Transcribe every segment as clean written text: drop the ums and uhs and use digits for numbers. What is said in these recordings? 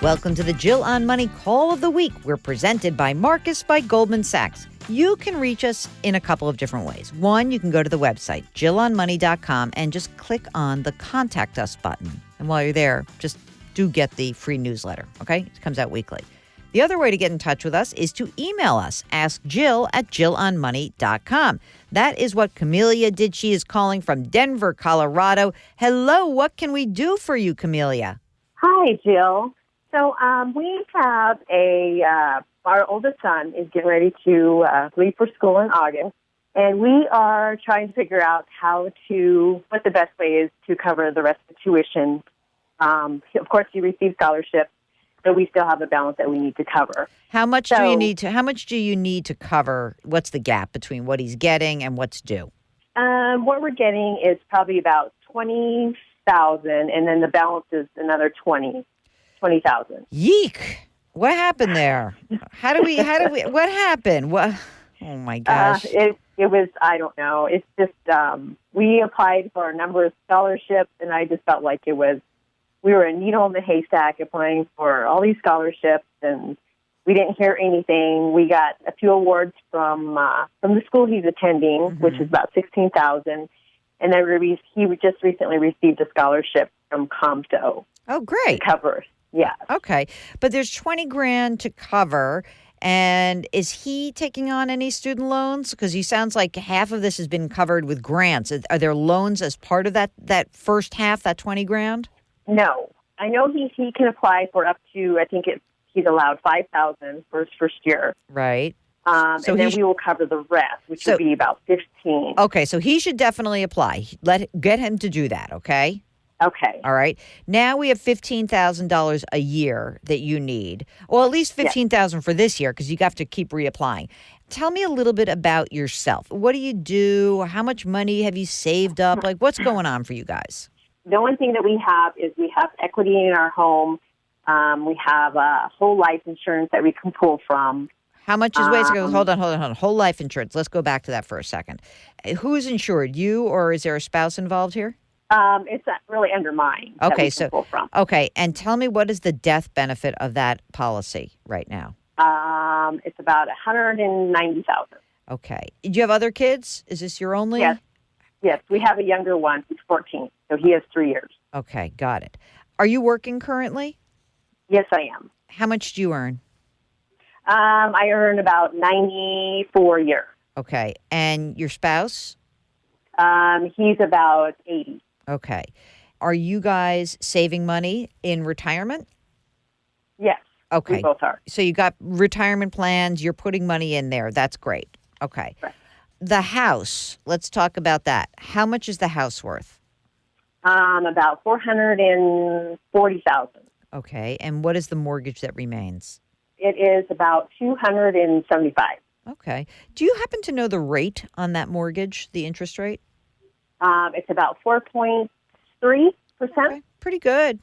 Welcome to the Jill on Money Call of the Week. We're presented by Marcus by Goldman Sachs. You can reach us in a couple of different ways. One, you can go to the website, jillonmoney.com, and just click on the Contact Us button. And while you're there, just do get the free newsletter, okay? It comes out weekly. The other way to get in touch with us is to email us, askjill@jillonmoney.com. That is what Camelia did. She is calling from Denver, Colorado. Hello, what can we do for you, Camelia? Hi, Jill. So we have our oldest son is getting ready to leave for school in August, and we are trying to figure out what the best way is to cover the rest of the tuition. Of course, he received scholarships, so we still have a balance that we need to cover. How much do you need to cover? What's the gap between what he's getting and what's due? What we're getting is probably about $20,000, and then the balance is another $20,000. Yeek! What happened there? What happened? What? Oh my gosh! It was, I don't know. It's just we applied for a number of scholarships, and I just felt like we were a needle in the haystack applying for all these scholarships, and we didn't hear anything. We got a few awards from the school he's attending, which is about $16,000, and then he just recently received a scholarship from Comto. Oh, great! To cover. Yeah. Okay. But there's $20,000 to cover. And is he taking on any student loans? Because he sounds like half of this has been covered with grants. Are there loans as part of that first half, that $20,000? No. I know he can apply for up to, I think he's allowed $5,000 for his first year. Right. And then we will cover the rest, which would be about $15,000. Okay. So he should definitely apply. Get him to do that. Okay. Okay. All right. Now we have $15,000 a year that you need. Well, at least $15,000 for this year because you have to keep reapplying. Tell me a little bit about yourself. What do you do? How much money have you saved up? Like, what's going on for you guys? The one thing that we have is we have equity in our home. We have a whole life insurance that we can pull from. How much is, wait a second, hold on. Whole life insurance. Let's go back to that for a second. Who's insured, you or is there a spouse involved here? It's really under mine. Okay, that we can pull from. Okay, and tell me, what is the death benefit of that policy right now? It's about $190,000. Okay. Do you have other kids? Is this your only? Yes, we have a younger one who's 14, so he has 3 years. Okay, got it. Are you working currently? Yes, I am. How much do you earn? I earn about $94 a year. Okay, and your spouse? He's about 80. Okay. Are you guys saving money in retirement? Yes. Okay. We both are. So you got retirement plans. You're putting money in there. That's great. Okay. Right. The house. Let's talk about that. How much is the house worth? About $440,000. Okay. And what is the mortgage that remains? It is about $275,000. Okay. Do you happen to know the rate on that mortgage, the interest rate? It's about 4.3%. Okay. Pretty good.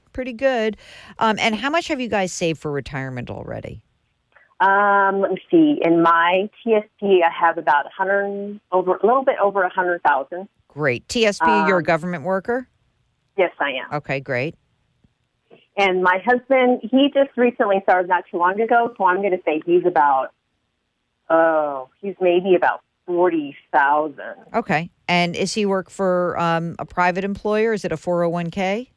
And how much have you guys saved for retirement already? Let me see. In my TSP, I have about a little bit over 100,000. Great. TSP, you're a government worker? Yes, I am. Okay, great. And my husband, he just recently started not too long ago, so I'm going to say he's maybe about 40,000. Okay. And is he work for a private employer? Is it a 401k?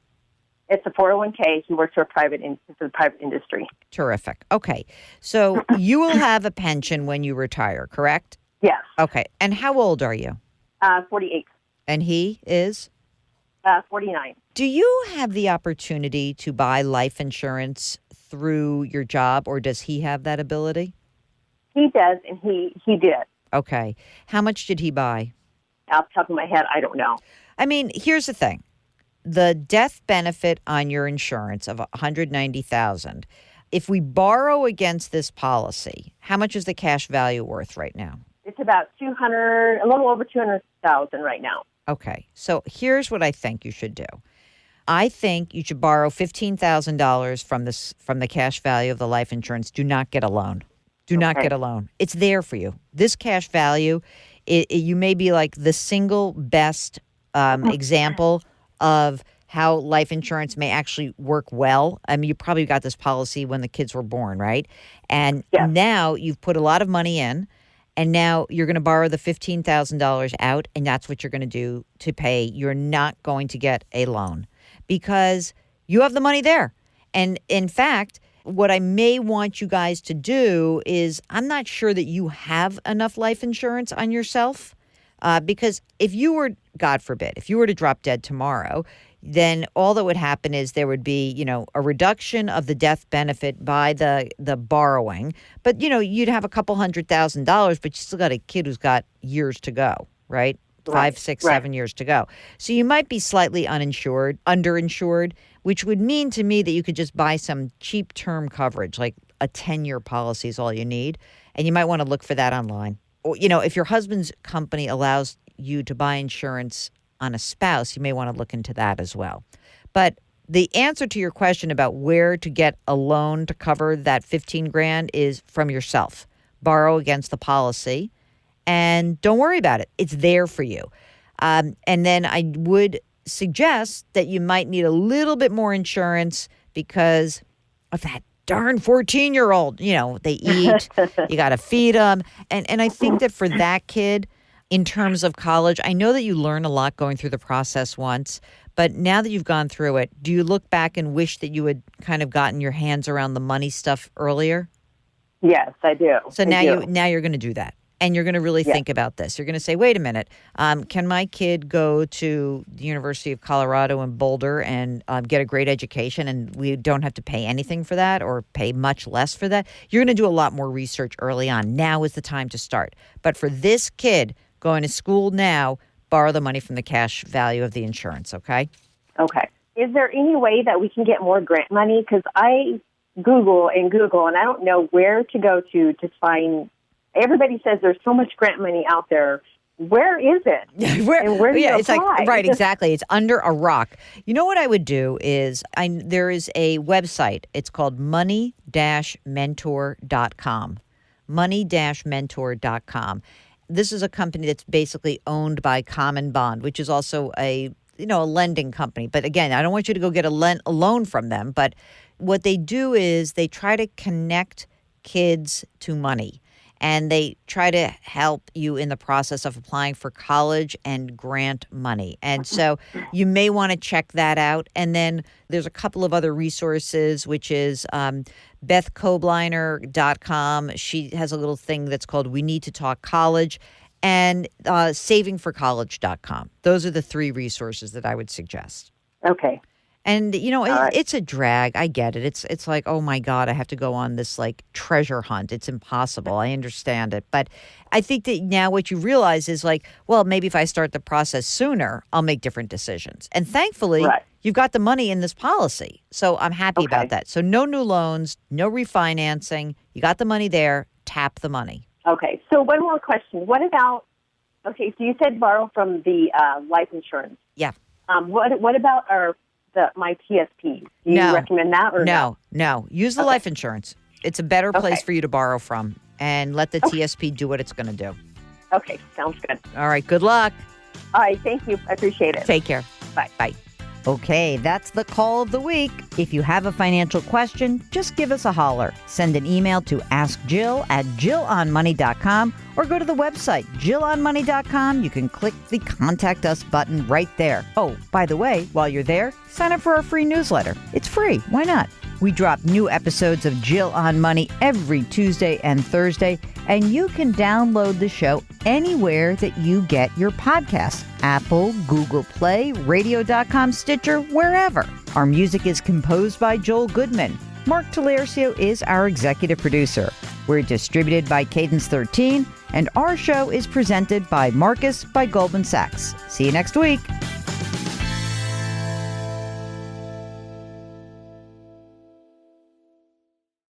It's a 401k. He works for a private industry. Terrific. Okay. So you will have a pension when you retire, correct? Yes. Okay. And how old are you? 48. And he is? 49. Do you have the opportunity to buy life insurance through your job, or does he have that ability? He does, and he did. Okay. How much did he buy? Off the top of my head, I don't know. I mean, here's the thing. The death benefit on your insurance of $190,000, if we borrow against this policy, how much is the cash value worth right now? It's about a little over 200,000 right now. Okay. So here's what I think you should do. I think you should borrow $15,000 from the cash value of the life insurance. Do not get a loan. Do not get a loan. It's there for you. This cash value, you may be like the single best example of how life insurance may actually work well. I mean, you probably got this policy when the kids were born, right? And now you've put a lot of money in, and now you're going to borrow the $15,000 out, and that's what you're going to do to pay. You're not going to get a loan because you have the money there. And in fact, what I may want you guys to do is, I'm not sure that you have enough life insurance on yourself because if you were, God forbid, if you were to drop dead tomorrow, then all that would happen is there would be, a reduction of the death benefit by the borrowing. But, you'd have a couple $100,000, but you still got a kid who's got years to go, right? 5, 6, 7 years to go. So you might be slightly underinsured, which would mean to me that you could just buy some cheap term coverage, like a 10-year policy is all you need. And you might want to look for that online. Or, if your husband's company allows you to buy insurance on a spouse, you may want to look into that as well. But the answer to your question about where to get a loan to cover that $15,000 is from yourself. Borrow against the policy and don't worry about it. It's there for you. And then I would suggest that you might need a little bit more insurance because of that darn 14-year-old. They eat, you got to feed them. And I think that for that kid, in terms of college, I know that you learn a lot going through the process once, but now that you've gone through it, do you look back and wish that you had kind of gotten your hands around the money stuff earlier? Yes, I do. So now you're going to do that. And you're going to really think about this. You're going to say, wait a minute, can my kid go to the University of Colorado in Boulder and get a great education and we don't have to pay anything for that or pay much less for that? You're going to do a lot more research early on. Now is the time to start. But for this kid going to school now, borrow the money from the cash value of the insurance, okay? Okay. Is there any way that we can get more grant money? Because I Google, and I don't know where to go to find. Everybody says there's so much grant money out there. Where is it? And where do you apply? It's like, right, exactly. It's under a rock. You know what I would do is there is a website. It's called money-mentor.com. Money-mentor.com. This is a company that's basically owned by Common Bond, which is also a lending company. But again, I don't want you to go get a loan from them. But what they do is they try to connect kids to money. And they try to help you in the process of applying for college and grant money. And so you may want to check that out. And then there's a couple of other resources, which is BethKobliner.com. She has a little thing that's called We Need to Talk College, and SavingForCollege.com. Those are the 3 resources that I would suggest. Okay. And, it's a drag. I get it. It's like, oh, my God, I have to go on this, treasure hunt. It's impossible. I understand it. But I think that now what you realize is well, maybe if I start the process sooner, I'll make different decisions. And thankfully, you've got the money in this policy. So I'm happy about that. So no new loans, no refinancing. You got the money there. Tap the money. Okay. So one more question. What about, so you said borrow from the life insurance. Yeah. What about my TSP? Do you recommend that or no? No. Use the life insurance. It's a better place for you to borrow from, and let the TSP do what it's going to do. Okay, sounds good. All right, good luck. All right, thank you. I appreciate it. Take care. Bye. Bye. Okay, that's the call of the week. If you have a financial question, just give us a holler. Send an email to askjill@jillonmoney.com or go to the website, jillonmoney.com. You can click the Contact Us button right there. Oh, by the way, while you're there, sign up for our free newsletter. It's free. Why not? We drop new episodes of Jill on Money every Tuesday and Thursday, and you can download the show anywhere that you get your podcasts. Apple, Google Play, radio.com, Stitcher, wherever. Our music is composed by Joel Goodman. Mark Talercio is our executive producer. We're distributed by Cadence 13, and our show is presented by Marcus by Goldman Sachs. See you next week.